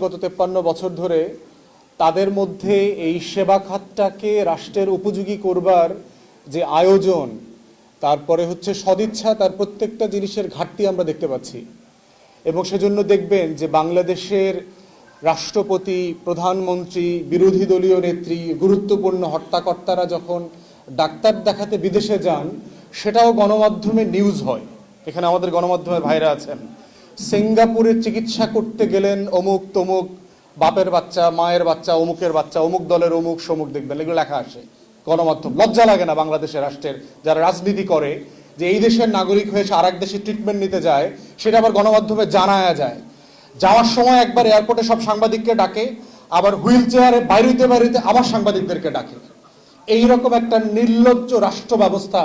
গত 53 বছর ধরে তাদের মধ্যে এই সেবা খাতটাকে রাষ্ট্রের উপযোগী করবার যে আয়োজন, তারপরে হচ্ছে সদিচ্ছা, তার প্রত্যেকটা জিনিসের ঘাটতি আমরা দেখতে পাচ্ছি। এবং সেজন্য দেখবেন যে বাংলাদেশের রাষ্ট্রপতি, প্রধানমন্ত্রী, বিরোধী দলীয় নেত্রী, গুরুত্বপূর্ণ হর্তাকর্তারা যখন ডাক্তার দেখাতে বিদেশে যান, সেটাও গণমাধ্যমে নিউজ হয়। এখানে আমাদের গণমাধ্যমের ভাইরা আছেন। সিঙ্গাপুরে চিকিৎসা করতে গেলেন অমুক তমুক, বাপের বাচ্চা, মায়ের বাচ্চা, অমুকের বাচ্চা, অমুক দলের অমুক সমুক, দেখবেন এগুলো লেখা আসে গণমাধ্যম। লজ্জা লাগে না বাংলাদেশের রাষ্ট্রের যারা রাজনীতি করে যে এই দেশের নাগরিক হয়েছে আর এক দেশে ট্রিটমেন্ট নিতে যায়, সেটা আবার গণমাধ্যমে জানায়া যায়। যাওয়ার সময় একবার এয়ারপোর্টে সব সাংবাদিককে ডাকে, আবার হুইল চেয়ারে বাইরেতে বাইরেতে আবার সাংবাদিকদেরকে ডাকে। এইরকম একটা নির্লজ্জ রাষ্ট্র ব্যবস্থা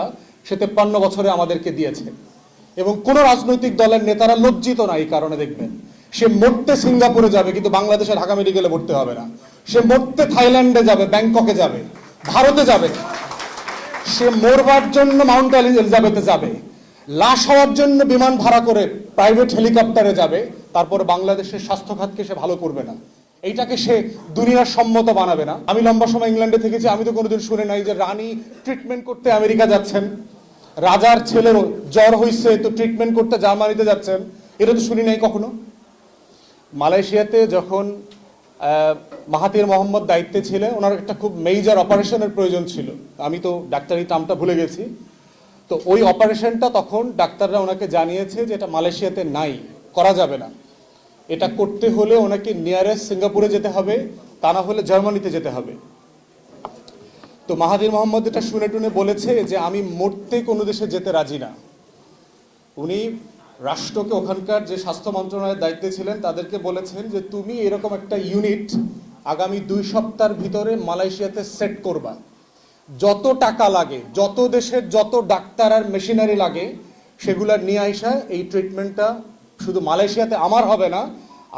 সে 53 বছরে আমাদেরকে দিয়েছে। এবং কোন রাজনৈতিক দলের নেতারা লজ্জিত না এই কারণে। দেখবেন সে মরতে সিঙ্গাপুরে যাবে, কিন্তু বাংলাদেশে ঢাকা মেডিকেলে ভর্তি হবে না। সে মরতে থাইল্যান্ডে যাবে, ব্যাংককে যাবে, ভারতে যাবে। সে মরবার জন্য মাউন্ট এলিজাবেথে যাবে, লাশ হওয়ার জন্য বিমান ভাড়া করে প্রাইভেট হেলিকপ্টারে যাবে, তারপরে বাংলাদেশের স্বাস্থ্য খাতকে সে ভালো করবে না। এইটাকে সে দুনিয়ার সম্মত বানাবে না। আমি লম্বা সময় ইংল্যান্ডে থেকেছি, আমি তো কোনোদিন শুনে নাই যে রানী ট্রিটমেন্ট করতে আমেরিকা যাচ্ছেন, রাজার ছেলের জ্বর হয়েছে তো ট্রিটমেন্ট করতে জার্মানিতে যাচ্ছেন, এটা তো শুনি নাই কখনো। মালয়েশিয়াতে যখন মাহাথির মোহাম্মদ দায়িত্বে ছিলেন, ওনার একটা খুব মেজর অপারেশনের প্রয়োজন ছিল, আমি তো ডাক্তারি টার্মটা ভুলে গেছি। তো ওই অপারেশনটা তখন ডাক্তাররা ওনাকে জানিয়েছে যে এটা মালয়েশিয়াতে নাই, করা যাবে না। এটা করতে হলে ওনাকে নিয়ারেস্ট সিঙ্গাপুরে যেতে হবে, তা না হলে জার্মানিতে যেতে হবে। তো মাহাথির মোহাম্মদ এটা শুনে টুনে বলেছে যে আমি মরতে কোনো দেশে যেতে রাজি না। উনি রাষ্ট্রকে, ওখানকার যে স্বাস্থ্য মন্ত্রণালয়ের দায়িত্বে ছিলেন, তাদেরকে বলেছেন যে তুমি এরকম একটা ইউনিট আগামী 2 সপ্তাহের ভিতরে মালয়েশিয়াতে সেট করবা। যত টাকা লাগে, যত দেশের যত ডাক্তার আর মেশিনারি লাগে, সেগুলা নিয়ে আইসা এই ট্রিটমেন্টটা শুধু মালয়েশিয়াতে আমার হবে না,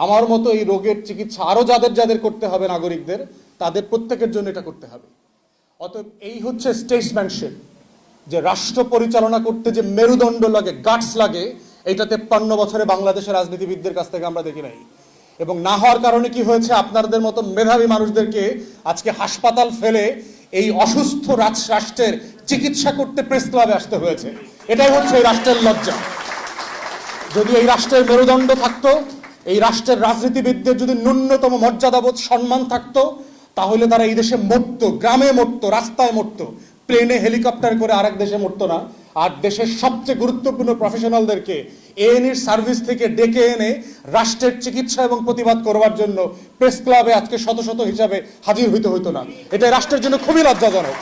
আমার মতো এই রোগের চিকিৎসা আরও যাদের যাদের করতে হবে নাগরিকদের, তাদের প্রত্যেকের জন্য এটা করতে হবে। অতএব এই হচ্ছে স্টেটসম্যানশিপ, যে রাষ্ট্র পরিচালনা করতে যে মেরুদণ্ড লাগে, গাটস লাগে, এইটা 53 বছরে বাংলাদেশের রাজনীতিবিদদের কাছ থেকে আমরা দেখি নাই। এবং না হওয়ার কারণে কি হয়েছে, আপনাদের মতো মেধাবী মানুষদেরকে আজকে হাসপাতাল ফেলে এই অসুস্থ রাষ্ট্রের চিকিৎসা করতে প্রেস ক্লাবে আসতে হয়েছে। এটাই হচ্ছে এই রাষ্ট্রের লজ্জা। যদি এই রাষ্ট্রের মেরুদণ্ড থাকতো, এই রাষ্ট্রের রাজনীতিবিদদের যদি ন্যূনতম মর্যাদাবোধ, সম্মান থাকতো, তাহলে তারা এই দেশে মরতো, গ্রামে মরতো, রাস্তায় মরতো, প্লেনে হেলিকপ্টার করে আরেক দেশে মরতো না। আর দেশের সবচেয়ে গুরুত্বপূর্ণ প্রফেশনালদেরকে এএনইর সার্ভিস থেকে ডেকে এনে রাষ্ট্রের চিকিৎসা এবং প্রতিবাদ করবার জন্য প্রেস ক্লাবে আজকে শত শত হিসাবে হাজির হইতে হইতো না। এটা রাষ্ট্রের জন্য খুবই লজ্জাজনক।